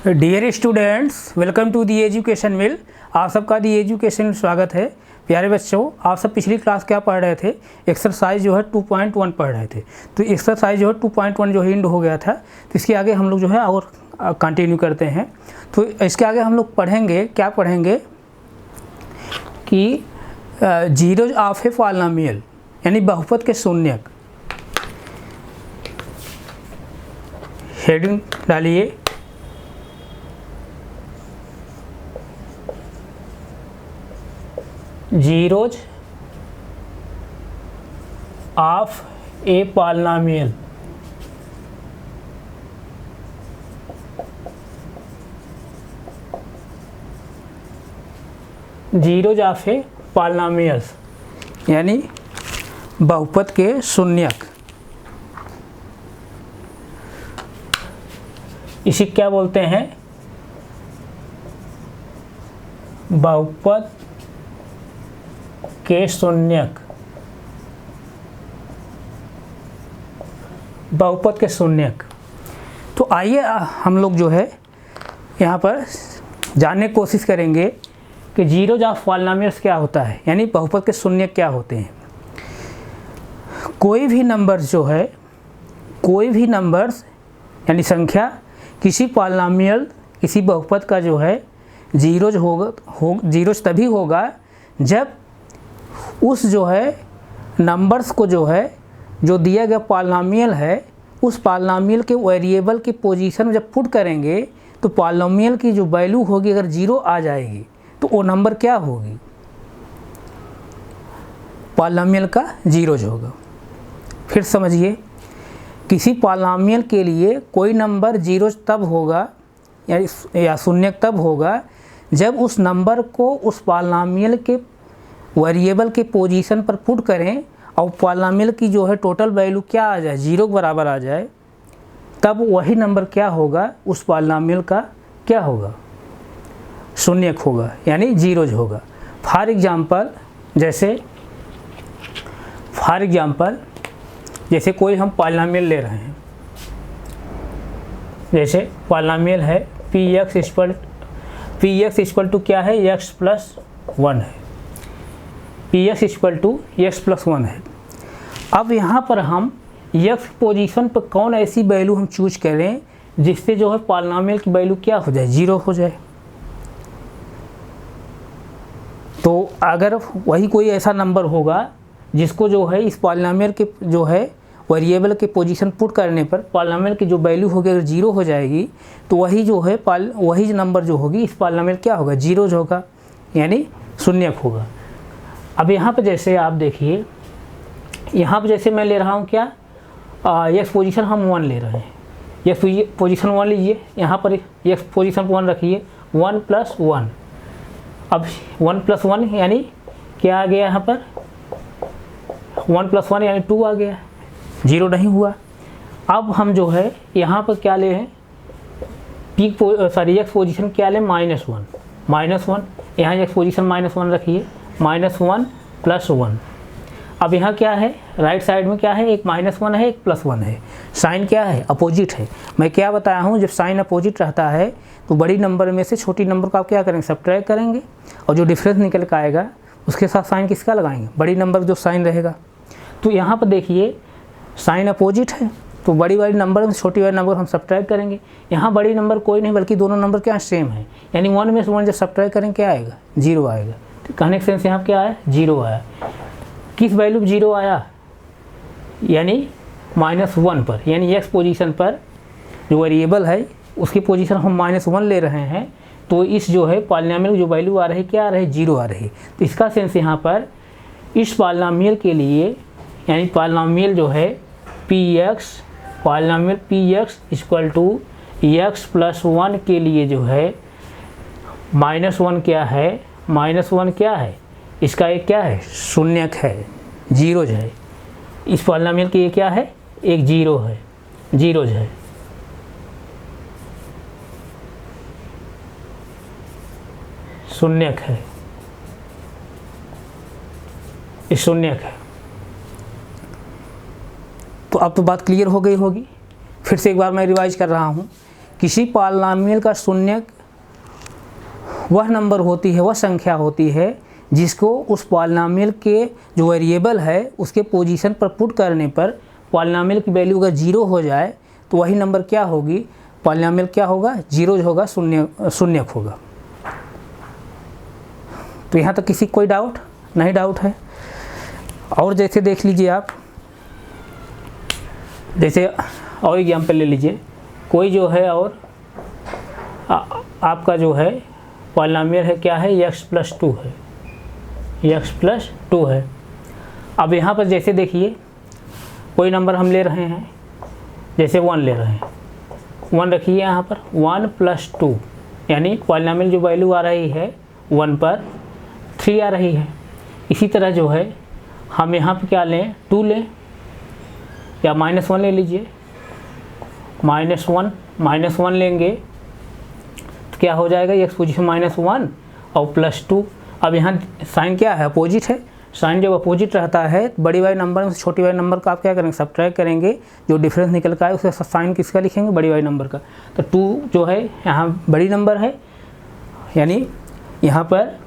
Dear students, welcome to the education mill. आप सबका दी education में स्वागत है। प्यारे बच्चों, आप सब पिछली क्लास क्या पढ़ रहे थे? एक्सरसाइज जो है 2.1 पढ़ रहे थे। तो एक्सरसाइज जो है 2.1 जो है एंड हो गया था, तो इसके आगे हम लोग जो है और कंटिन्यू करते हैं। तो इसके आगे हम लोग पढ़ेंगे, क्या पढ़ेंगे कि जीरोज ऑफ ए पॉलिनोमियल, यानी बहुपद के शून्यक। हेडिंग डालिए, zeros of a polynomial. Zeros of A polynomials यानी बहुपद के शून्यक। इसे क्या बोलते हैं? बहुपद के शून्यक। बहुपद के शून्यक। तो आइए हम लोग जो है यहाँ पर जानने की कोशिश करेंगे कि जीरोज ऑफ पॉलिनोमियल्स क्या होता है, यानी बहुपद के शून्यक क्या होते हैं। कोई भी नंबर्स जो है, कोई भी नंबर्स यानी संख्या किसी पॉलिनोमियल, किसी बहुपद का जो है जीरोज जीरोज तभी होगा जब उस जो है नंबर्स को जो है, जो दिया गया पॉलिनोमियल है, उस पॉलिनोमियल के वेरिएबल की पोजीशन में जब पुट करेंगे तो पॉलिनोमियल की जो वैल्यू होगी अगर जीरो आ जाएगी तो वो नंबर क्या होगी? पॉलिनोमियल का जीरोज होगा। फिर समझिए, किसी पॉलिनोमियल के लिए कोई नंबर जीरोज तब होगा या शून्यक तब होगा जब उस नंबर को उस पॉलिनोमियल के वेरिएबल के पोजीशन पर पुट करें और पॉलिनोमियल की जो है टोटल वैल्यू क्या आ जाए, जीरो के बराबर आ जाए, तब वही नंबर क्या होगा? उस पॉलिनोमियल का क्या होगा? शून्यक होगा, यानी जीरोज होगा। फॉर एग्जांपल जैसे कोई हम पॉलिनोमियल ले रहे हैं, जैसे पॉलिनोमियल है पी एक्स इक्वल टू क्या है? एक्स प्लस 1 है। P x equal to x plus 1 है। अब यहाँ पर हम एक्स पोजीशन पर कौन ऐसी वैल्यू हम चूज करें जिससे जो है पॉलिनोमियल की वैल्यू क्या हो जाए? जीरो हो जाए। तो अगर वही कोई ऐसा नंबर होगा जिसको जो है इस पॉलिनोमियल के जो है वेरिएबल के पोजीशन पुट करने पर पॉलिनोमियल की जो वैल्यू होगी अगर जीरो हो जाएगी तो वही जो है वही नंबर जो होगी इस पॉलिनोमियल क्या होगा? जीरोज होगा, यानी शून्यक होगा। अब यहाँ पर जैसे आप देखिए, यहाँ पर जैसे मैं ले रहा हूँ क्या, एक्स पोजीशन हम 1 ले रहे हैं। एक्स पोजीशन 1 लीजिए, यहाँ पर एक्स पोजीशन 1 रखिए, 1 प्लस 1। अब 1 प्लस 1 यानी क्या आ गया? यहाँ पर 1 प्लस 1 यानी 2 आ गया, जीरो नहीं हुआ। अब हम जो है यहाँ पर क्या ले हैं? एक्स पोजीशन क्या लें? -1। यहाँ एक्स पोजीशन -1 रखिए, -1 प्लस 1। अब यहाँ क्या है? राइट साइड में क्या है? एक -1 है, एक +1 है। साइन क्या है? अपोजिट है। मैं क्या बताया हूँ, जब साइन अपोजिट रहता है तो बड़ी नंबर में से छोटी नंबर को आप क्या करेंगे? सब्ट्रैक्ट करेंगे, और जो डिफरेंस निकल कर आएगा उसके साथ साइन किसका लगाएंगे? बड़ी नंबर जो साइन रहेगा। तो यहाँ पर देखिए साइन अपोजिट है, तो बड़ी वाली नंबर में छोटी वाली नंबर हम सब्ट्रैक्ट करेंगे। यहाँ बड़ी नंबर कोई नहीं बल्कि दोनों नंबर क्या सेम है, यानी 1 में से 1 जब सब्ट्रैक्ट करेंगे क्या आएगा? जीरो आएगा। तो कहने का सेंस यहाँ क्या आया? जीरो आया। किस वैल्यू पर जीरो आया? यानी -1 पर, यानी एक्स पोजीशन पर जो वेरिएबल है उसकी पोजीशन हम -1 ले रहे हैं, तो इस जो है पॉलिनोमियल की जो वैल्यू आ रही है क्या आ रही है? जीरो आ रही है। तो इसका सेंस यहाँ पर इस पॉलिनोमियल के लिए, यानी पॉलिनोमियल जो है polynomial P x equal to x plus 1 के लिए जो है -1 क्या है? -1 क्या है? इसका एक क्या है? शून्यक है, जीरोज है। इस पॉलिनोमियल की ये क्या है? एक जीरो है, जीरोज है। शून्यक है, ये शून्यक है। तो अब तो बात क्लियर हो गई होगी। फिर से एक बार मैं रिवाइज कर रहा हूँ किसी पॉलिनॉमियल का शून्यक वह नंबर होती है, वह संख्या होती है जिसको उस पॉलिनॉमियल के जो वेरिएबल है उसके पोजीशन पर पुट करने पर पॉलिनॉमियल की वैल्यू अगर 0 हो जाए तो वही नंबर क्या होगी, पॉलिनॉमियल क्या होगा, 0 होगा, शून्यक होगा। तो यहाँ तक किसी कोई डाउट नहीं? डाउट है? और जैसे देख लीजिए आप, जैसे और एग्जाम्पल ले लीजिए, कोई जो है और आपका जो है पॉलिनॉमियल है क्या है, x+2 है, x+2 है। अब यहाँ पर जैसे देखिए कोई नंबर हम ले रहे हैं, जैसे 1 ले रहे हैं, 1 रखिए यहाँ पर, 1+2 यानी पॉलिनॉमियल जो वैल्यू आ रही है 1 पर 3 आ रही है। इसी तरह जो है हम यहाँ पर क्या लें, 2 लें या -1 ले लीजिए, -1 लेंगे तो क्या हो जाएगा, x पोजीशन -1 और +2। अब यहाँ साइन क्या है, अपोजिट है। साइन जब अपोजिट रहता है बड़ी वाली नंबर में से छोटी वाली नंबर का आप क्या करेंगे, सब्ट्रैक्ट करेंगे, जो डिफरेंस निकल कर आए उसका साइन किसका लिखेंगे, बड़ी वाली नंबर का। तो 2 जो है यहाँ बड़ी नंबर है, यानी यहाँ पर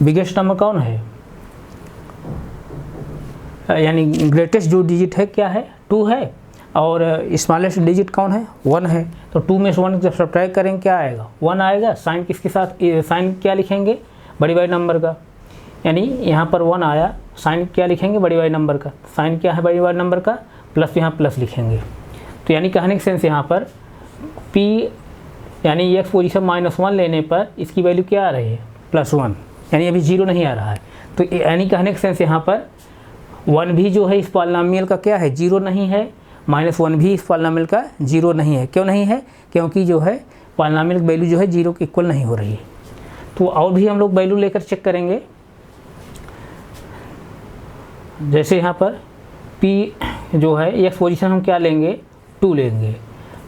बिगेस्ट नंबर कौन है, यानी ग्रेटेस्ट जो डिजिट है क्या है, 2 है, और स्मॉलेस्ट डिजिट कौन है, 1 है। तो 2 में से 1 जब सब्ट्रैक्ट करेंगे क्या आएगा, 1 आएगा। साइन किसके साथ, साइन क्या लिखेंगे, बड़ी वाली नंबर का, यानी यहाँ पर 1 आया, साइन क्या लिखेंगे, बड़ी वाली नंबर का। साइन क्या है, बड़ी वाली नंबर का, प्लस यहाँ प्लस लिखेंगे। तो यानी कहने का सेंस यहाँ पर p यानी x पोजीशन -1 लेने पर इसकी वैल्यू क्या आ रही है, +1, यानी अभी 0 नहीं आ रहा है। तो यानी कहने का सेंस यहाँ पर 1 भी जो है इस पॉलिनॉमियल का क्या है, 0 नहीं है, -1 भी इस पॉलिनॉमियल का 0 नहीं है। क्यों नहीं है, क्योंकि जो है पॉलिनॉमियल की वैल्यू जो है 0 के इक्वल नहीं हो रही है। तो और भी हम लोग वैल्यू लेकर चेक करेंगे। जैसे यहाँ पर p जो है x पोजीशन हम क्या लेंगे, 2 लेंगे,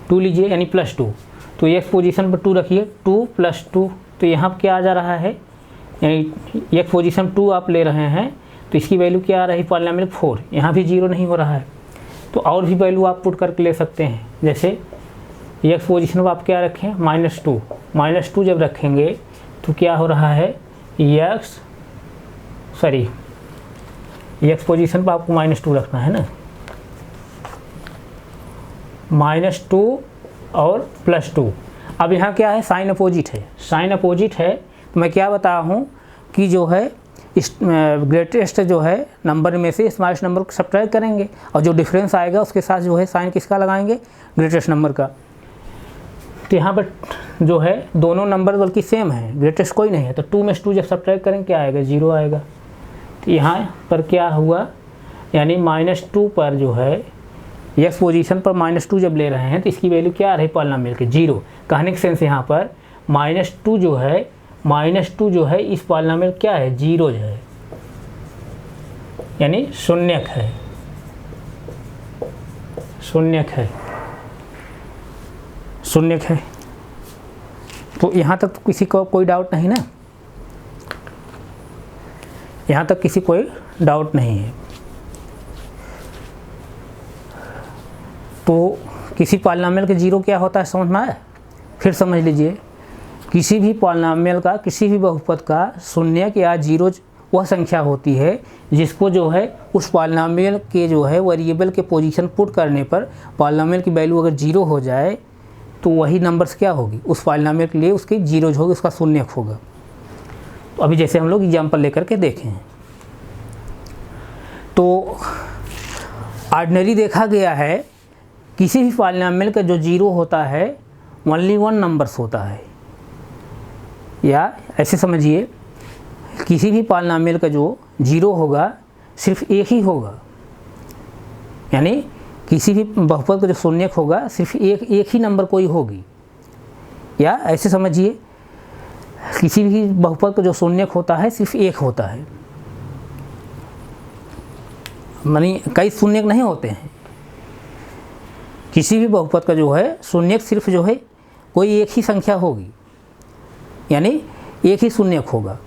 2 लीजिए यानी +2। तो x पोजीशन पर 2 रखिए, 2 + 2, तो यहाँ क्या आ जा रहा है, यानी x पोजीशन 2 आप ले रहे हैं तो इसकी वैल्यू क्या आ रही है, पॉलिनॉमियल 4, यहाँ भी 0 नहीं हो रहा है। तो और भी वैल्यू आप पुट करके ले सकते हैं। जैसे x पोजीशन पर आप क्या रखें, -2 जब रखेंगे तो क्या हो रहा है, x पोजीशन पर आपको -2 रखना है ना, -2 और +2। अब यहाँ क्या है, साइन अपोजिट है, साइन अपोजिट है। तो मैं क्या बता हूँ कि जो है ग्रेटेस्ट जो है नंबर में से स्मॉलेस्ट नंबर को सब्ट्रैक्ट करेंगे और जो डिफरेंस आएगा उसके साथ जो है साइन किसका लगाएंगे, ग्रेटेस्ट नंबर का। तो यहाँ पर जो है दोनों नंबर बल्कि सेम है, ग्रेटेस्ट कोई नहीं है। तो 2 में से 2 जब सब्ट्रैक्ट करेंगे क्या आएगा, 0 आएगा। तो यहाँ पर क्या हुआ, यानी -2 पर जो है x पोजीशन पर -2 जब ले रहे हैं तो इसकी वैल्यू क्या आ रही है, पॉलिनॉमियल के 0। कहने के सेंस यहाँ पर -2 जो है इस पॉलिनॉमियल क्या है, 0 जो है, यानी शून्यक है, शून्यक है। तो यहाँ तक तो किसी को कोई डाउट नहीं ना, यहाँ तक किसी कोई डाउट नहीं है। तो किसी पॉलिनॉमियल के 0 क्या होता है समझ में आया, फिर समझ लीजिए। किसी भी पॉलिनॉमियल का, किसी भी बहुपद का शून्यक या 0 वह संख्या होती है जिसको जो है उस पॉलिनॉमियल के जो है वेरिएबल के पोजीशन पुट करने पर पॉलिनॉमियल की वैल्यू अगर 0 हो जाए तो वही नंबर्स क्या होगी, उस पॉलिनॉमियल के लिए उसकी 0 होगी, उसका शून्यक होगा। तो अभी जैसे हम लोग एग्जाम्पल लेकर के देखें, तो ऑर्डिनरी देखा गया है किसी भी पॉलिनॉमियल का जो 0 होता है ओनली 1 नंबर्स होता है, या ऐसे समझिए किसी भी पॉलिनॉमियल का जो 0 होगा सिर्फ एक ही होगा, यानी किसी भी बहुपद का जो शून्यक होगा सिर्फ एक ही नंबर कोई होगी। या ऐसे समझिए किसी भी बहुपद का जो शून्यक होता है सिर्फ एक होता है, मानी कई शून्यक नहीं होते हैं। किसी भी बहुपद का जो है शून्यक सिर्फ जो है कोई एक ही संख्या होगी, यानी एक ही शून्यक होगा,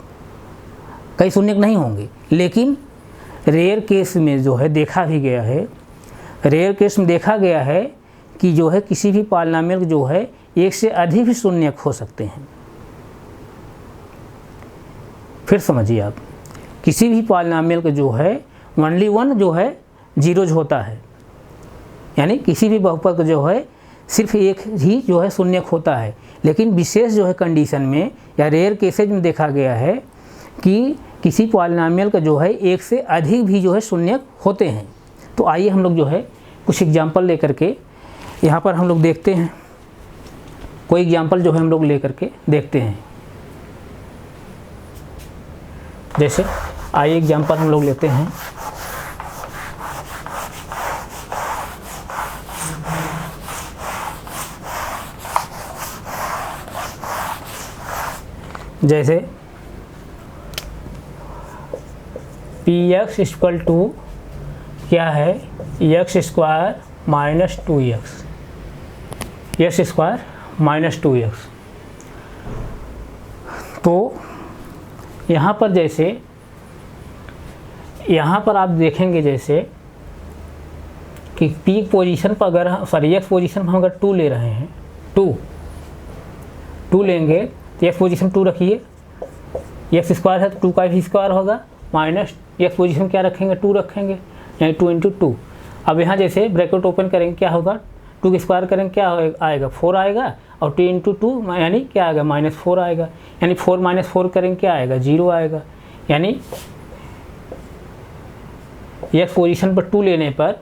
कई शून्यक नहीं होंगे। लेकिन रेयर केस में जो है देखा भी गया है, रेयर केस में देखा गया है कि जो है किसी भी पॉलिनोमियल जो है एक से अधिक भी शून्यक हो सकते हैं। फिर समझिए आप, किसी भी पॉलिनोमियल का जो है ओनली वन जो है जीरोज होता है, यानी किसी भी बहुपद का जो है सिर्फ एक ही जो है शून्यक होता है। लेकिन विशेष जो है कंडीशन में या रेयर केसेज में देखा गया है कि किसी पॉलिनोमियल का जो है एक से अधिक भी जो है शून्यक होते हैं। तो आइए हम लोग जो है कुछ एग्जाम्पल लेकर के यहाँ पर हम लोग देखते हैं, कोई एग्जाम्पल जो है हम लोग लेकर के देखते हैं। जैसे आइए एग्जाम्पल हम लोग लेते हैं। जैसे px इक्वल टू क्या है, x square minus 2x, x square minus 2x। तो यहाँ पर जैसे यहाँ पर आप देखेंगे जैसे कि पी पोजीशन पर अगर सॉरी एक्स पोजीशन पर हम अगर 2 ले रहे हैं, 2 लेंगे तो एक्स पोजीशन 2 रखिए, एक्स स्क्वायर है तो 2 का भी स्क्वायर होगा, माइनस एक्स पोजीशन क्या रखेंगे 2 रखेंगे, यानी 2 इंटू 2। अब यहाँ जैसे ब्रैकेट ओपन करेंगे क्या होगा, 2 की स्क्वायर करेंगे क्या आएगा 4 आएगा, और 2 इंटू 2 यानी क्या आएगा -4 आएगा, यानी 4 - 4 करेंगे क्या आएगा 0 आएगा। यानी एक्स पोजीशन पर 2 लेने पर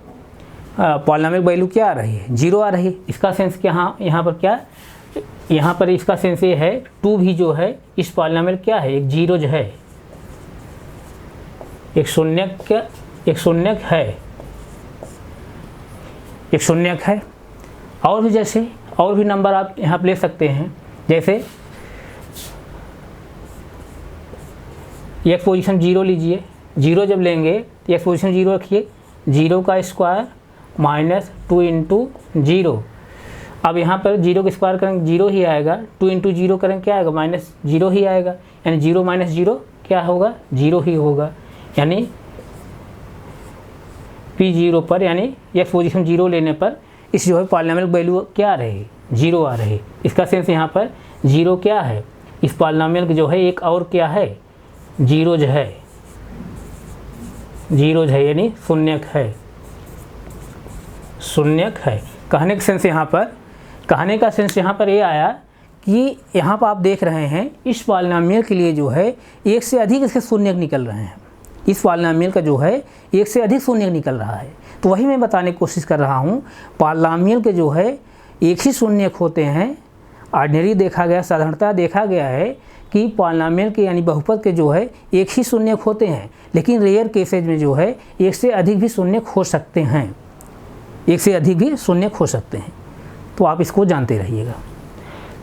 पॉलिनोमियल वैल्यू क्या आ रही है 0 आ रही है। इसका सेंस क्या, यहाँ पर क्या, यहाँ पर इसका सेंस ये है 2 भी जो है इस पॉलिनोमियल क्या है एक जीरोज है, एक शून्यक है, एक शून्यक है। और भी जैसे और भी नंबर आप यहाँ पर ले सकते हैं। जैसे एक्स पोजीशन 0 लीजिए, 0 जब लेंगे तो एक्स पोजीशन 0 रखिए, 0 का स्क्वायर माइनस 2 इंटू 0। अब यहाँ पर 0 का स्क्वायर करेंगे 0 ही आएगा, 2 इंटू 0 करेंगे क्या आएगा -0 ही आएगा, यानी 0 - 0 क्या होगा 0 ही होगा। यानी P0 पर यानी एक्स पोजीशन 0 लेने पर इस जो है पॉलिनोमियल वैल्यू क्या आ रही 0 आ रही। इसका सेंस यहाँ पर 0 क्या है, इस पॉलिनोमियल जो है एक और क्या है जीरोज है, जीरोज है यानी शून्यक है, शून्यक है। कहने का सेंस यहाँ पर, कहने का सेंस यहाँ पर ये आया कि यहाँ पर आप देख रहे हैं इस पॉलिनोमियल के लिए जो है एक से अधिक इसके शून्यक निकल रहे हैं, इस पॉलिनोमियल का जो है एक से अधिक शून्यक निकल रहा है। तो वही मैं बताने की कोशिश कर रहा हूँ, पॉलिनोमियल के जो है एक ही शून्यक होते हैं। ऑर्डिनरी देखा गया, साधारणतः देखा गया है कि पॉलिनोमियल के यानी बहुपद के जो है एक ही शून्यक होते हैं, लेकिन रेयर केसेज में जो है एक से अधिक भी शून्यक हो सकते हैं, एक से अधिक भी शून्यक हो सकते हैं। तो आप इसको जानते रहिएगा।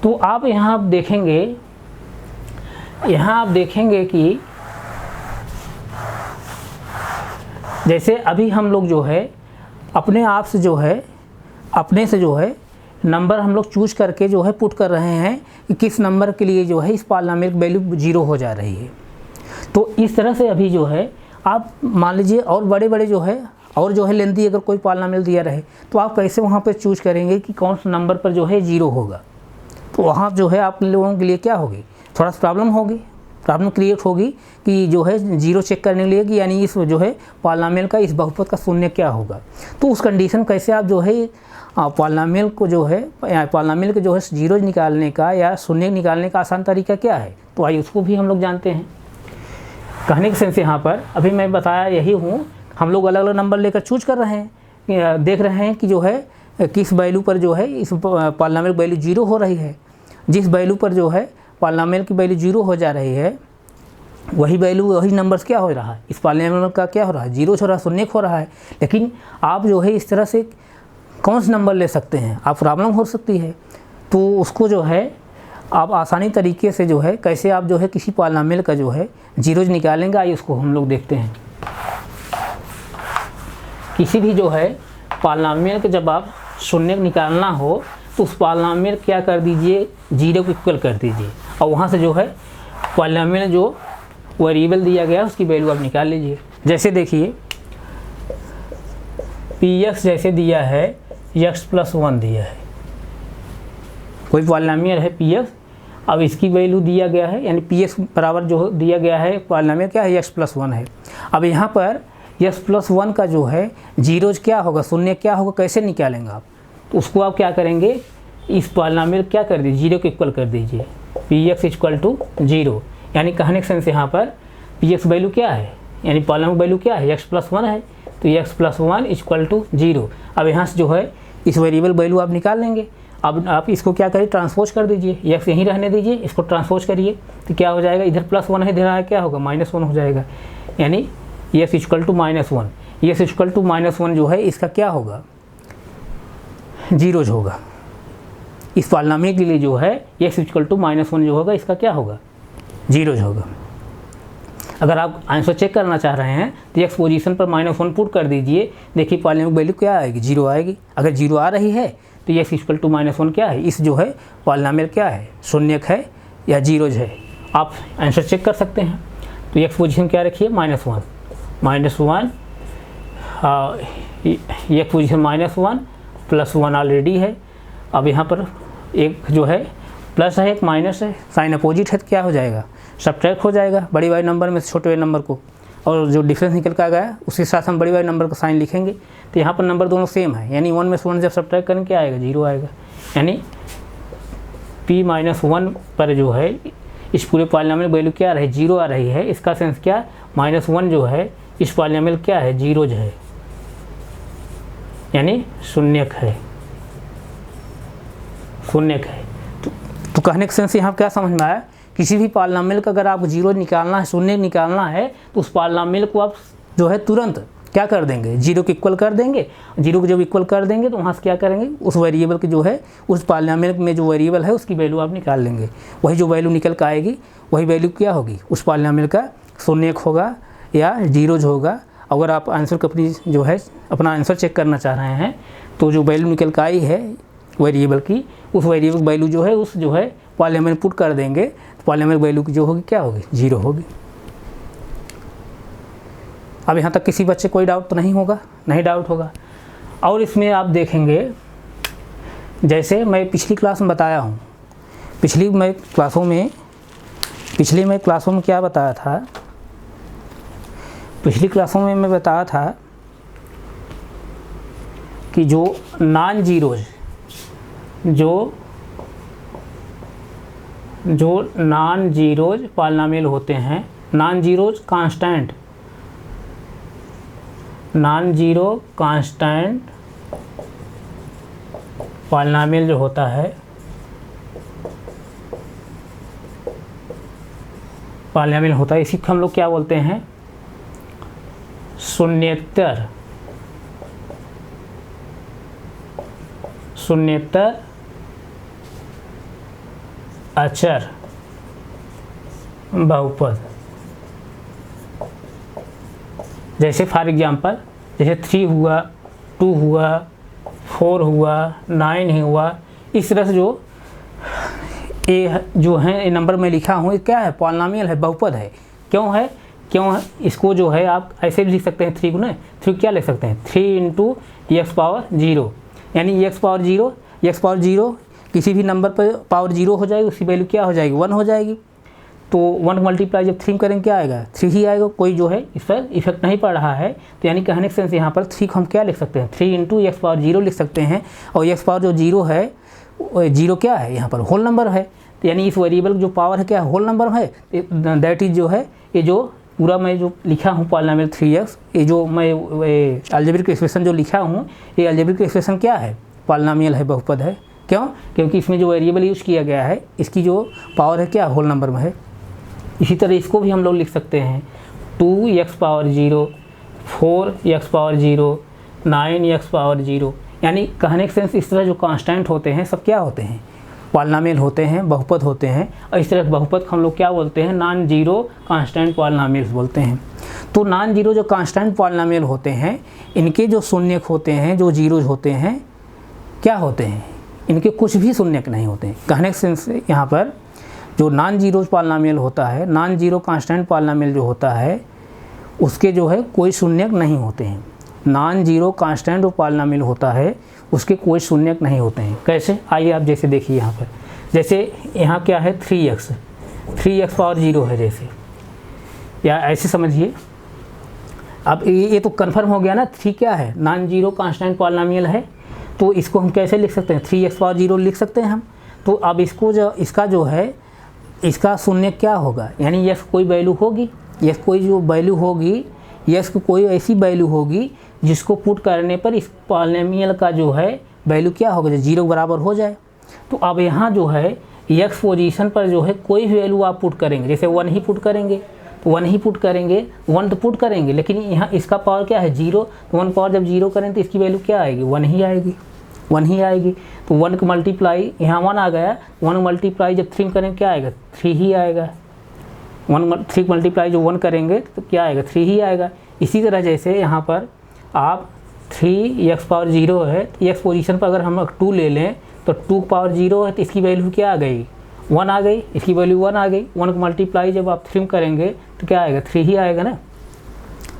तो आप यहाँ देखेंगे, यहाँ आप देखेंगे कि जैसे अभी हम लोग जो है अपने आप से जो है अपने से जो है नंबर हम लोग चूज करके जो है पुट कर रहे हैं कि किस नंबर के लिए जो है इस पॉलिनोमियल वैल्यू 0 हो जा रही है। तो इस तरह से अभी जो है आप मान लीजिए और बड़े जो है और जो है लेंथी अगर कोई पॉलिनोमियल दिया रहे तो आप कैसे वहाँ पर चूज करेंगे कि कौन सा नंबर पर जो है 0 होगा। तो वहाँ जो है आप लोगों के लिए क्या होगी, थोड़ा सा प्रॉब्लम होगी, प्रॉब्लम क्रिएट होगी कि जो है 0 चेक करने के लिए कि यानी इस जो है पॉलिनोमियल का इस बहुपद का शून्य क्या होगा। तो उस कंडीशन कैसे आप जो है पॉलिनोमियल को जो है पॉलिनोमियल के जो है 0 निकालने का या शून्य निकालने का आसान तरीका क्या है, तो आइए उसको भी हम लोग जानते हैं। कहने के सेंस यहाँ पर अभी मैं बताया यही हूँ, हम लोग अलग अलग नंबर लेकर चूज कर रहे हैं, देख रहे हैं कि जो है किस वैल्यू पर जो है इस पॉलिनोमियल वैल्यू 0 हो रही है। जिस वैल्यू पर जो है पॉलिनोमियल की वैल्यू 0 हो जा रही है वही वैल्यू वही नंबर्स क्या हो रहा है, इस पॉलिनोमियल का क्या हो रहा है 0 हो रहा है, शून्य हो रहा है। लेकिन आप जो है इस तरह से कौन सा नंबर ले सकते हैं, आप प्रॉब्लम हो सकती है। तो उसको जो है आप आसानी तरीके से जो है कैसे आप जो है किसी पॉलिनोमियल का जो है 0 निकालेंगे, आइए उसको हम लोग देखते हैं। किसी भी जो है पॉलिनोमियल के जब आप शून्य निकालना हो तो उस पॉलिनोमियल क्या कर दीजिए 0 को इक्वल कर दीजिए, और वहाँ से जो है पॉलिनोमियल जो वेरिएबल दिया गया उसकी वैल्यू आप निकाल लीजिए। जैसे देखिए px जैसे दिया है x+1 दिया है, कोई पॉलिनोमियल है px, अब इसकी वैल्यू दिया गया है, यानी px बराबर जो दिया गया है पॉलिनोमियल क्या है, x+1 है। अब यहाँ पर x+1 का जो है जीरोज क्या होगा, शून्य क्या होगा, कैसे निकालेंगे आप, तो उसको आप क्या करेंगे, इस पॉलिनोमियल क्या कर दीजिए, जीरो को इक्वल कर दीजिए, px = 0, यानी कहने के सेंस यहाँ पर px वैल्यू क्या है, यानी पॉलिनोमियल वैल्यू क्या है, x+1 है, तो x+1 = 0। अब यहाँ से जो है इस वेरिएबल वैल्यू आप निकाल लेंगे। अब आप इसको क्या करिए, ट्रांसपोज कर दीजिए, x यहीं रहने दीजिए, इसको ट्रांसपोज करिए, तो क्या हो जाएगा, इधर +1 है, इधर क्या होगा, -1 हो जाएगा, यानी x = -1, x = -1 जो है इसका क्या होगा, जीरोज होगा। इस पॉलिनोमियल के लिए जो है x = -1 जो होगा इसका क्या होगा, जीरोज होगा। अगर आप आंसर चेक करना चाह रहे हैं तो x पोजीशन पर -1 पुट कर दीजिए, देखिए पॉलिनोमियल वैल्यू क्या आएगी, 0 आएगी। अगर 0 आ रही है तो x = -1 क्या है, इस जो है पॉलिनोमियल क्या है, शून्यक है या जीरोज है, आप आंसर चेक कर सकते हैं। तो x पोजीशन क्या रखिए, -1, x पोजीशन -1 +1 ऑलरेडी है। अब यहाँ पर एक जो है प्लस है, एक माइनस है, साइन अपोजिट है तो क्या हो जाएगा, सब्ट्रैक्ट हो जाएगा बड़ी वाले नंबर में से छोटे वाले नंबर को, और जो डिफरेंस निकल कर गया उसके साथ हम बड़ी वाले नंबर का साइन लिखेंगे। तो यहाँ पर नंबर दोनों सेम है, यानी 1 में से 1 जब सब्ट्रैक्ट करेंगे क्या आएगा, 0 आएगा। यानी p-1 पर जो है इस पूरे पॉलिनोमियल वैल्यू क्या आ रही है, 0 आ रही है, इसका सेंस क्या, -1 जो है इस पॉलिनोमियल क्या है, जीरोज है, यानी शून्यक है, शून्यक है। तो कहने का सेंस यहाँ क्या समझ में आया, किसी भी पॉलिनोमियल का अगर आपको जीरो निकालना है, शून्य निकालना है, तो उस पॉलिनोमियल को आप जो है तुरंत क्या कर देंगे, जीरो को इक्वल कर देंगे। जीरो को जब इक्वल कर देंगे तो वहाँ से क्या करेंगे, उस वेरिएबल की जो है उस पॉलिनोमियल में जो वेरिएबल है उसकी वैल्यू आप निकाल लेंगे। वही जो वैल्यू निकल कर आएगी वही वैल्यू क्या होगी, उस पॉलिनोमियल का शून्यक होगा या जीरोज होगा। अगर आप आंसर को अपनी जो है अपना आंसर चेक करना चाह रहे हैं तो जो वैल्यू निकल कर आई है वेरिएबल की, उस वेरिएबल वैल्यू जो है उस जो है पॉलिनोमियल पुट कर देंगे, तो पॉलिनोमियल वैल्यू की जो होगी क्या होगी, 0 होगी। अब यहाँ तक किसी बच्चे कोई डाउट तो नहीं होगा, नहीं डाउट होगा। और इसमें आप देखेंगे जैसे मैं पिछली क्लास में बताया हूँ, पिछली मैं क्लासों में क्या बताया था, पिछली क्लासों में मैं बताया था कि जो non zeros non zeros polynomial होते हैं, नॉन जीरो कांस्टेंट पॉलिनोमियल जो होता है, पॉलिनोमियल होता है, इसी को हम लोग क्या बोलते हैं, शून्येतर अचर बहुपद। जैसे फॉर एग्जांपल जैसे 3 हुआ, 2 हुआ, 4 हुआ, 9 हुआ, इस तरह से जो जो है नंबर में लिखा हूँ ये क्या है, पॉलिनोमियल है, बहुपद है। क्यों है, इसको जो है आप ऐसे भी लिख सकते हैं 3 को ना, 3 क्या लिख सकते हैं, 3 × x⁻0, यानी x⁻0 किसी भी नंबर पर पावर 0 हो जाएगी, उसकी वैल्यू क्या हो जाएगी, 1 हो जाएगी। तो 1 मल्टीप्लाई जब 3 करेंगे क्या आएगा, 3 ही आएगा, कोई जो है इस पर इफेक्ट नहीं पड़ रहा है। तो यानी कहने के सेंस यहाँ पर 3 को हम क्या लिख सकते हैं, 3 × x⁻0 लिख सकते हैं। और x जो 0 है, 0 क्या है यहाँ पर, होल नंबर है, तो यानी इस वेरिएबल जो पावर है क्या है, होल नंबर है। दैट इज जो है ये जो पूरा मैं जो लिखा हूँ पॉलिनोमियल 3x, ये जो मैं अलजेब्रिक एक्सप्रेशन जो लिखा हूँ, ये अलजेब्रिक एक्सप्रेशन क्या है, पॉलिनोमियल है, बहुपद है। क्यों, क्योंकि इसमें जो वेरिएबल यूज़ किया गया है इसकी जो पावर है क्या, होल नंबर में है। इसी तरह इसको भी हम लोग लिख सकते हैं 2x⁻0, 4x⁻0, 9x⁻0, यानी कहने के सेंस इस तरह जो कांस्टेंट होते हैं सब क्या होते हैं, पॉलिनोमियल होते हैं, बहुपद होते हैं। और इस तरह बहुपद हम लोग क्या बोलते हैं, नॉन जीरो कांस्टेंट पॉलिनोमियल्स बोलते हैं। तो नॉन जीरो जो कांस्टेंट पॉलिनोमियल होते हैं, इनके जो शून्यक होते हैं, जो जीरोज होते हैं, क्या होते हैं, इनके कुछ भी शून्यक नहीं होते हैं। कहने के सेंस यहाँ पर जो नॉन जीरो पॉलिनोमियल होता है, नॉन जीरो कांस्टेंट पॉलिनोमियल जो होता है, उसके जो है कोई शून्यक नहीं होते हैं। नॉन जीरो कांस्टेंट जो पॉलिनोमियल होता है उसके कोई शून्यक नहीं होते हैं। कैसे, आइए आप जैसे देखिए यहाँ पर, जैसे यहाँ क्या है 3x पावर 0 है, जैसे या ऐसे समझिए। अब ये तो कन्फर्म हो गया ना, 3 क्या है, नॉन जीरो कांस्टेंट पॉलिनोमियल है, तो इसको हम कैसे लिख सकते हैं, 3x पावर 0 लिख सकते हैं हम। तो अब इसका जो है इसका शून्य क्या होगा, यानी यस कोई वैल्यू होगी, यस कोई जो वैल्यू होगी, यस को कोई ऐसी वैल्यू होगी जिसको पुट करने पर इस पॉलिनोमियल का जो है वैल्यू क्या होगा, जो 0 बराबर हो जाए। तो अब यहाँ जो है x पोजीशन पर जो है कोई भी वैल्यू आप पुट करेंगे, जैसे 1 ही पुट करेंगे तो 1 ही पुट करेंगे, 1 तो पुट करेंगे, लेकिन यहाँ इसका पावर क्या है 0, तो 1 पावर जब 0 करें तो इसकी वैल्यू क्या आएगी, 1 ही आएगी, 1 ही आएगी। तो 1 का मल्टीप्लाई, यहाँ 1 आ गया, 1 मल्टीप्लाई जब 3 करें क्या आएगा, 3 ही आएगा। 3 मल्टीप्लाई जो 1 करेंगे तो क्या आएगा, 3 ही आएगा। इसी तरह जैसे यहाँ पर आप 3x पावर 0 है, तो x पोजीशन पर अगर हम 2 ले लें तो 2 पावर 0 है, तो इसकी वैल्यू क्या आ गई, 1 आ गई, इसकी वैल्यू 1 आ गई। 1 का मल्टीप्लाई जब आप 3 करेंगे तो क्या आएगा, 3 ही आएगा ना,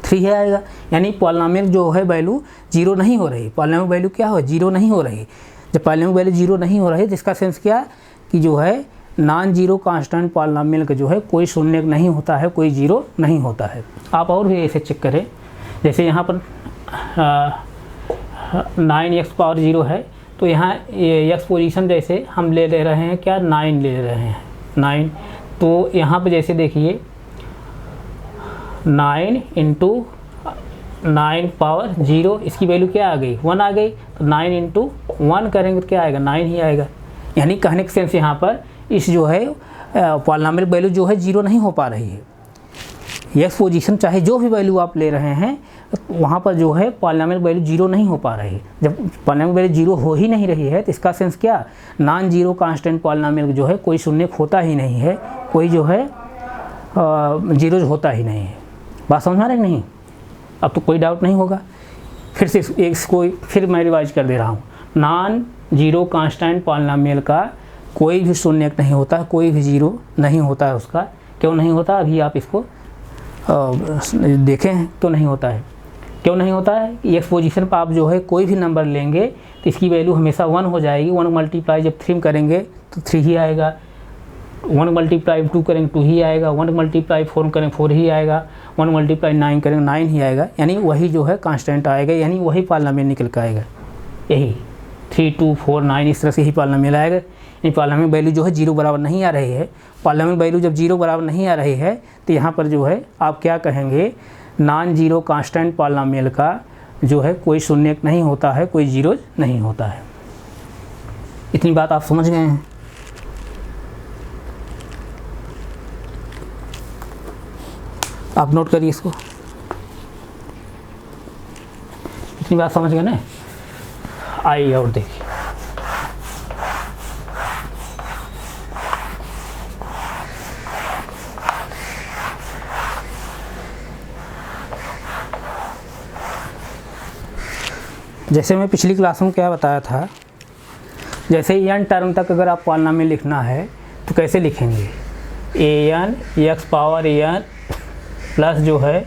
3 ही आएगा। यानी पॉलिनोमियल जो है वैल्यू 0 नहीं हो रही, पॉलिनोमियल वैल्यू क्या हो, 0 नहीं हो रही। जब पॉलिनोमियल वैल्यू 0 नहीं हो रही तो इसका सेंस क्या कि जो है नॉन जीरो कांस्टेंट पॉलिनोमियल का जो है कोई शून्य नहीं होता है, कोई 0 नहीं होता है। आप और भी ऐसे चेक करें, जैसे यहाँ पर 9x पावर 0 है, तो यहाँ x पोजीशन जैसे हम ले रहे हैं क्या, 9 ले रहे हैं, 9। तो यहाँ पे जैसे देखिए 9 × 9 पावर 0, इसकी वैल्यू क्या आ गई, 1 आ गई। तो 9 × 1 करेंगे तो क्या आएगा, 9 ही आएगा। यानी कहने का सेंस यहाँ पर इस जो है पॉलिनोमियल वैल्यू जो है 0 नहीं हो पा रही है। एक्स पोजीशन चाहे जो भी वैल्यू आप ले रहे हैं वहाँ पर जो है पॉलिनोमियल वैल्यू 0 नहीं हो पा रही। जब पॉलिनोमियल वैल्यू 0 हो ही नहीं रही है तो इसका सेंस क्या, नॉन जीरो कांस्टेंट पॉलिनोमियल जो है कोई शून्य होता ही नहीं है, कोई जो है 0 होता ही नहीं है। बात समझ में आ रही नहीं, अब तो कोई डाउट नहीं होगा। फिर से इसको फिर मैं रिवाइज कर दे रहा हूँ, नॉन जीरो कांस्टेंट पॉलिनोमियल का कोई भी शून्य नहीं होता है, कोई भी 0 नहीं होता है उसका। क्यों नहीं होता, अभी आप इसको देखें हैं क्यों नहीं होता है। क्यों नहीं होता है, एक्स पोजीशन पर आप जो है कोई भी नंबर लेंगे तो इसकी वैल्यू हमेशा 1 हो जाएगी। 1 मल्टीप्लाई जब 3 करेंगे तो 3 ही आएगा, 1 मल्टीप्लाई 2 करेंगे 2 ही आएगा, 1 मल्टीप्लाई 4 करेंगे 4 ही आएगा, 1 मल्टीप्लाई 9 करेंगे 9 ही आएगा। यानी वही जो है कांस्टेंट आएगा, यानी वही पॉलिनोमियल निकल कर आएगा। यही 3, 2, 4, 9 इस तरह से ही पॉलिनोमियल आएगा। यानी पॉलिनोमियल वैल्यू जो है 0 बराबर नहीं आ रही है। पॉलिनोमियल वैल्यू जब 0 बराबर नहीं आ रही है तो यहाँ पर जो है आप क्या कहेंगे, नॉन जीरो कांस्टेंट पॉलिनोमियल का जो है कोई शून्य नहीं होता है, कोई 0 नहीं होता है। इतनी बात आप समझ गए हैं। आप नोट करिए इसको, इतनी बात समझ गए ना। आइए और देखिए, जैसे मैं पिछली क्लास में क्या बताया था, जैसे n टर्म तक अगर आप पॉलिनोमियल लिखना है तो कैसे लिखेंगे, an x power n plus जो है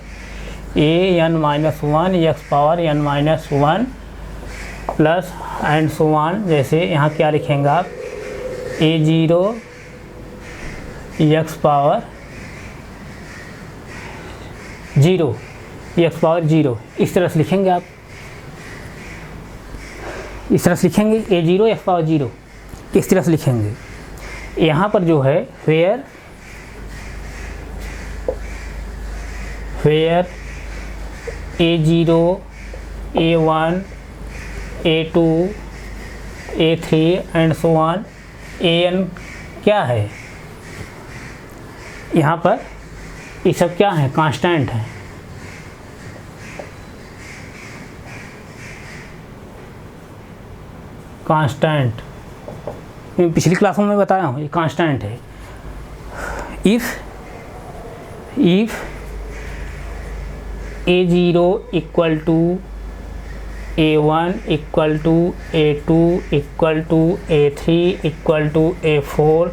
an-1 x power n-1 plus and so on. जैसे यहाँ क्या लिखेंगे आप, a0 x power 0 x power 0, इस तरह से लिखेंगे आप, इस तरह से लिखेंगे a0 x पावर 0, इस तरह से लिखेंगे। यहाँ पर जो है where a0 a1 a2 a3 and so on, an क्या है, यहाँ पर ये सब क्या है, कांस्टेंट है। कांस्टेंट पिछली क्लासों में बताया हूँ, ये कांस्टेंट है। If a0 equal to a1 equal to a2 equal to a3 equal to a4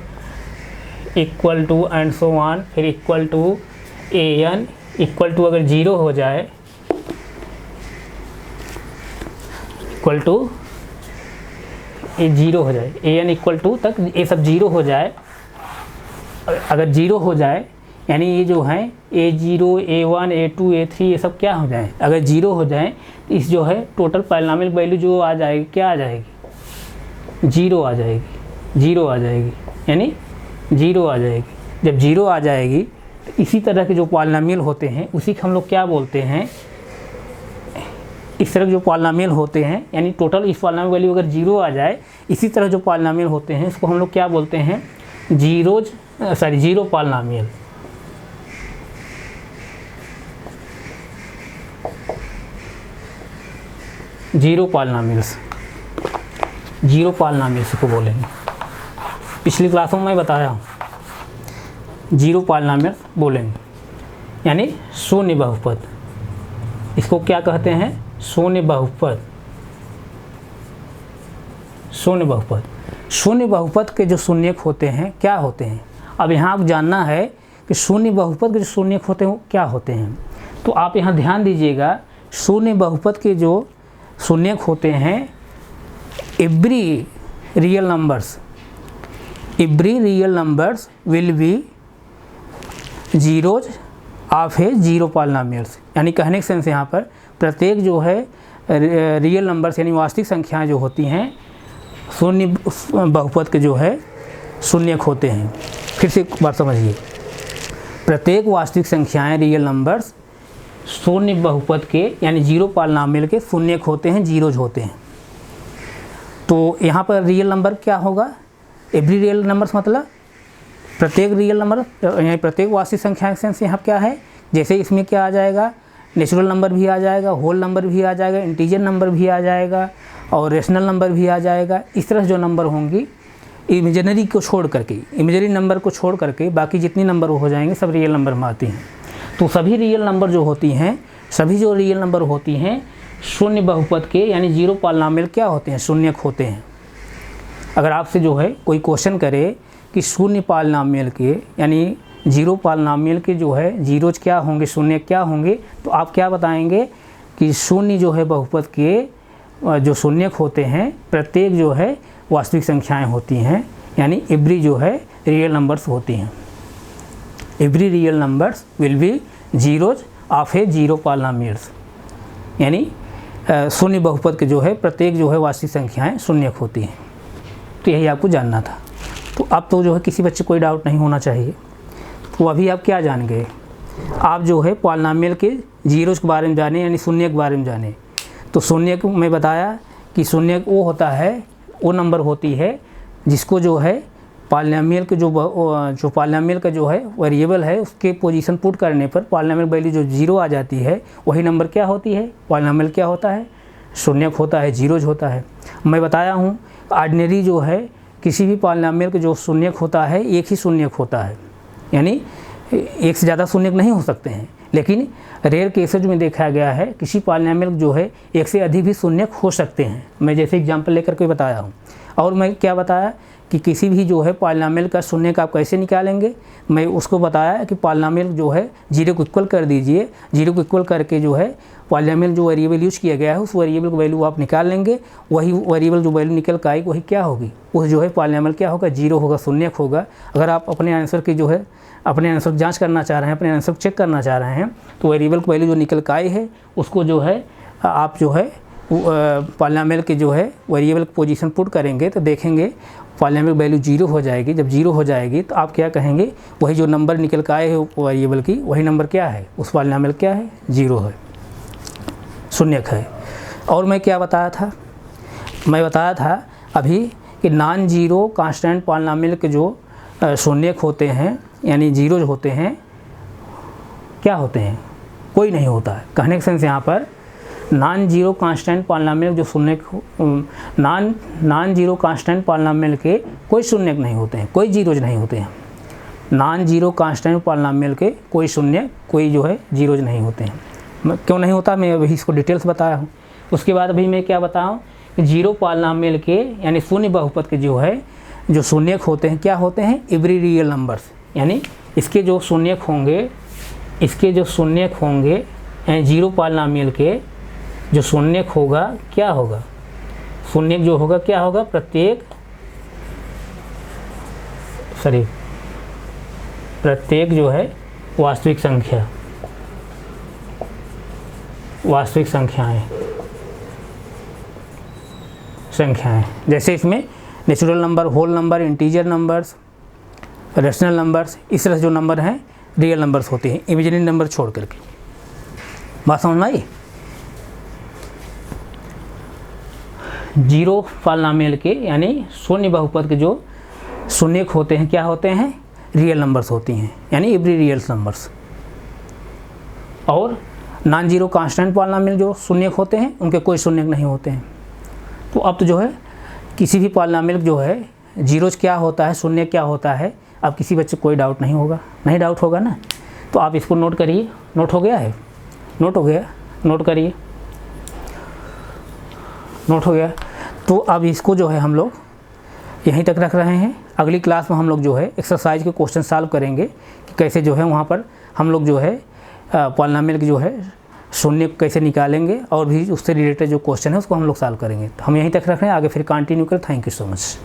equal to and so on, फिर equal to an equal to अगर 0 हो जाए इक्वल टू ये 0 हो जाए, an इक्वल टू तक ये सब 0 हो जाए। अगर 0 हो जाए यानी ये जो है a0 a1 a2 a3 ये सब क्या हो जाए, अगर 0 हो जाए तो इस जो है टोटल पॉलिनॉमियल वैल्यू जो आ जाएगी क्या आ जाएगी, 0 आ जाएगी, 0 आ जाएगी, यानी 0 आ जाएगी। जब 0 आ जाएगी तो इसी तरह के जो पॉलिनॉमियल होते हैं उसी को हम लोग क्या बोलते हैं, इस तरह के जो पॉलिनॉमियल होते हैं यानी टोटल इस पॉलिनॉमियल वैल्यू अगर 0 आ जाए, इसी तरह जो पॉलिनॉमियल होते हैं इसको हम लोग क्या बोलते हैं, जीरो पॉलिनॉमियल। जीरो पॉलिनॉमियल्स को बोलेंगे। पिछली क्लासों में मैं बताया हूँ, जीरो पॉलिनॉमियल बोलेंगे यानी शून्य बहुपद। इसको क्या कहते हैं, शून्य बहुपद। शून्य बहुपद, शून्य बहुपद के जो शून्यक होते हैं क्या होते हैं। अब यहाँ आप जानना है कि शून्य बहुपद के जो शून्यक होते हैं वो क्या होते हैं। तो आप यहाँ ध्यान दीजिएगा, शून्य बहुपद के जो शून्यक होते हैं, every real numbers will be zeros of A zero polynomials. यानी कहने के सेंस यहाँ पर प्रत्येक जो है रियल नंबर्स यानी वास्तविक संख्याएं जो होती हैं शून्य बहुपद के जो है शून्यक होते हैं। फिर से एक बार समझिए, प्रत्येक वास्तविक संख्याएं रियल नंबर्स शून्य बहुपद के यानी जीरो पॉलिनॉमियल के शून्यक होते हैं, जीरोज होते हैं। तो यहाँ पर रियल नंबर क्या होगा, एवरी रियल नंबर्स मतलब प्रत्येक रियल नंबर यानी प्रत्येक वास्तविक संख्या के सेंस यहाँ क्या है, जैसे इसमें क्या आ जाएगा, नेचुरल नंबर भी आ जाएगा, होल नंबर भी आ जाएगा, इंटीजर नंबर भी आ जाएगा और रेशनल नंबर भी आ जाएगा। इस तरह जो नंबर होंगी इमेजिनरी को छोड़ करके, इमेजिनरी नंबर को छोड़ करके बाकी जितनी नंबर हो जाएंगे सब रियल नंबर में आती हैं। तो सभी रियल नंबर जो होती हैं, सभी जो रियल नंबर होती हैं शून्य बहुपद के यानी जीरो पॉलिनॉमियल क्या होते हैं, शून्यक होते हैं। अगर आपसे जो है कोई क्वेश्चन करे कि शून्य पॉलिनॉमियल के यानी जीरो पॉलिनॉमियल के जो है जीरोज क्या होंगे, शून्य क्या होंगे, तो आप क्या बताएंगे कि शून्य जो है बहुपद के जो शून्यक होते हैं प्रत्येक जो है वास्तविक संख्याएं होती हैं, यानी एवरी जो है रियल नंबर्स होती हैं। Every real numbers will be zeros of A zero polynomials, यानी शून्य बहुपद के जो है प्रत्येक जो है वास्तविक संख्याएं शून्यक होती हैं। तो यही आपको जानना था। तो अब तो जो है किसी बच्चे कोई डाउट नहीं होना चाहिए। तो अभी आप क्या जान गए, आप जो है पॉलिनॉमियल के जीरोज के बारे में जाने यानी शून्य के बारे में जाने। तो शून्य को मैं बताया कि शून्य वो होता है, वो नंबर होती है जिसको जो है पॉलिनॉमियल के जो पॉलिनॉमियल का जो है वेरिएबल है उसके पोजीशन पुट करने पर पॉलिनॉमियल वैल्यू जो 0 आ जाती है वही नंबर क्या होती है, पॉलिनॉमियल क्या होता है, शून्यक होता है, जीरोज होता है। मैं बताया हूँ ऑर्डिनरी जो है किसी भी पॉलिनॉमियल का जो शून्यक होता है एक ही शून्यक होता है, यानी एक से ज़्यादा शून्यक नहीं हो सकते हैं। लेकिन रेयर केसेज में देखा गया है किसी पॉलिनॉमियल जो है एक से अधिक भी शून्यक हो सकते हैं। मैं जैसे एग्जांपल लेकर के बताया हूँ। और मैं क्या बताया कि किसी भी जो है पॉलिनॉमियल का शून्यक आप कैसे निकालेंगे, मैं उसको बताया कि पॉलिनॉमियल जो है 0 को इक्वल कर दीजिए, 0 को इक्वल करके जो है पॉलिनॉमियल जो वेरिएबल यूज किया गया है उस वेरिएबल की वैल्यू आप निकाल लेंगे। वही वेरिएबल जो वैल्यू निकल कर आएगी वही क्या होगी, उस जो है पॉलिनॉमियल क्या होगा, 0 होगा, शून्यक होगा। अगर आप अपने आंसर की जो है अपने आंसर जांच करना चाह रहे हैं, अपने आंसर चेक करना चाह रहे हैं, तो वेरिएबल की वैल्यू जो निकल कर आई है उसको जो है आप जो है पॉलिनॉमियल के जो है वेरिएबल पोजीशन पुट करेंगे तो देखेंगे पॉलिनॉमियल वैल्यू 0 हो जाएगी। जब 0 हो जाएगी तो आप क्या कहेंगे, वही जो नंबर निकल कर आए है वेरिएबल की वही नंबर क्या है, उस पॉलिनॉमियल क्या है, 0 है, शून्यक है। और मैं क्या बताया था, मैं बताया था अभी कि नॉन जीरो कांस्टेंट पॉलिनॉमियल के जो शून्यक होते हैं यानी जीरोज होते हैं क्या होते हैं, कोई नहीं होता है। कहने के सेंस यहाँ पर नॉन जीरो कांस्टेंट पॉलिनॉमियल जो शून्यक नॉन जीरो कांस्टेंट पॉलिनॉमियल के कोई शून्यक नहीं होते हैं, कोई जीरोज नहीं होते हैं। नॉन जीरो कांस्टेंट पॉलिनॉमियल के कोई शून्य कोई जो है जीरोज नहीं होते हैं। क्यों नहीं होता, मैं अभी इसको डिटेल्स बताया हूँ। उसके बाद अभी मैं क्या बताऊँ कि जीरो पॉलिनॉमियल के यानी शून्य बहुपद के जो है जो शून्यक होते हैं क्या होते हैं, एवरी रियल नंबर्स, यानी इसके जो शून्यक होंगे, इसके जो शून्यक होंगे यानी जीरो पॉलिनॉमियल के जो शून्यक होगा क्या होगा, शून्य जो होगा क्या होगा, प्रत्येक जो है वास्तविक संख्याएं, जैसे इसमें natural number, whole number, integer numbers, rational numbers, इस तरह से जो नंबर हैं रियल नंबर्स होते हैं, इमेजिनरी नंबर छोड़ करके। बात समझ में आई? जीरो पॉलिनोमियल के यानी शून्य बहुपद के जो शून्यक होते हैं क्या होते हैं, रियल नंबर्स होती हैं, यानी एवरी रियल नंबर्स। और नॉन जीरो कांस्टेंट पॉलिनोमियल जो शून्यक होते हैं उनके कोई शून्यक नहीं होते हैं। तो अब तो जो है किसी भी पॉलिनोमियल जो है जीरोज क्या होता है, शून्य क्या होता है, अब किसी बच्चे को कोई डाउट नहीं होगा, नहीं डाउट होगा ना। तो आप इसको नोट करिए, नोट हो गया है, नोट हो गया, नोट करिए, नोट हो गया। तो अब इसको जो है हम लोग यहीं तक रख रहे हैं। अगली क्लास में हम लोग जो है एक्सरसाइज के क्वेश्चन सॉल्व करेंगे कि कैसे जो है वहाँ पर हम लोग जो है पॉलिनोमियल की जो है शून्य कैसे निकालेंगे, और भी उससे रिलेटेड जो क्वेश्चन है उसको हम लोग सॉल्व करेंगे। तो हम यहीं तक रख रहे हैं, आगे फिर कंटिन्यू करें। Thank you so much.